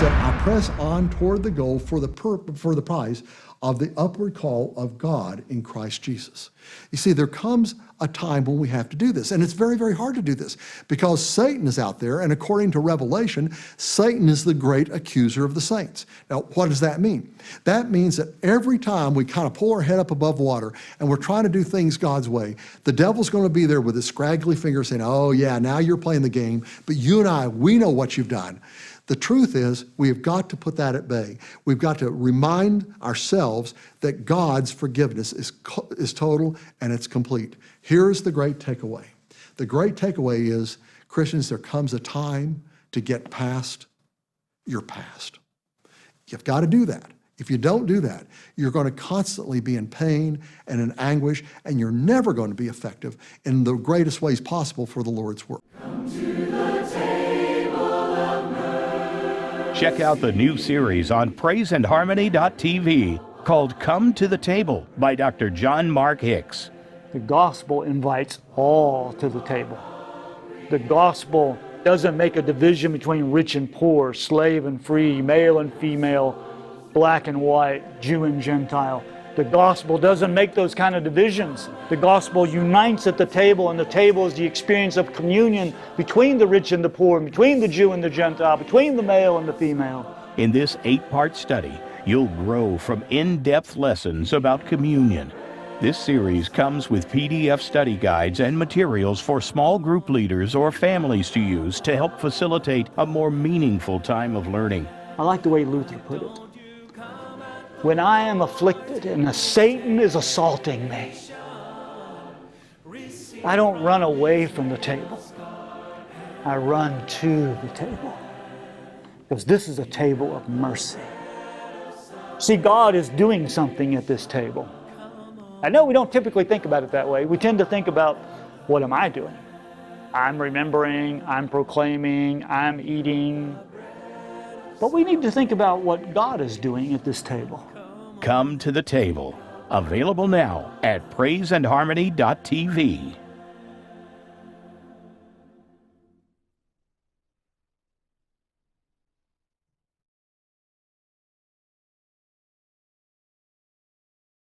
said, I press on toward the goal for the prize of the upward call of God in Christ Jesus. You see, there comes a time when we have to do this, and it's very, very hard to do this because Satan is out there, and according to Revelation, Satan is the great accuser of the saints. Now, what does that mean? That means that every time we kind of pull our head up above water and we're trying to do things God's way, the devil's going to be there with his scraggly finger saying, oh yeah, now you're playing the game, but you and I, we know what you've done. The truth is, we've got to put that at bay. We've got to remind ourselves that God's forgiveness is total and it's complete. Here's the great takeaway. The great takeaway is, Christians, there comes a time to get past your past. You've got to do that. If you don't do that, you're going to constantly be in pain and in anguish, and you're never going to be effective in the greatest ways possible for the Lord's work. Check out the new series on praiseandharmony.tv called Come to the Table by Dr. John Mark Hicks. The gospel invites all to the table. The gospel doesn't make a division between rich and poor, slave and free, male and female, black and white, Jew and Gentile. The gospel doesn't make those kind of divisions. The gospel unites at the table, and the table is the experience of communion between the rich and the poor, between the Jew and the Gentile, between the male and the female. In this 8-part study, you'll grow from in-depth lessons about communion. This series comes with PDF study guides and materials for small group leaders or families to use to help facilitate a more meaningful time of learning. I like the way Luther put it. When I am afflicted and Satan is assaulting me, I don't run away from the table. I run to the table. Because this is a table of mercy. See, God is doing something at this table. I know we don't typically think about it that way. We tend to think about, what am I doing? I'm remembering, I'm proclaiming, I'm eating. But we need to think about what God is doing at this table. Come to the Table. Available now at praiseandharmony.tv.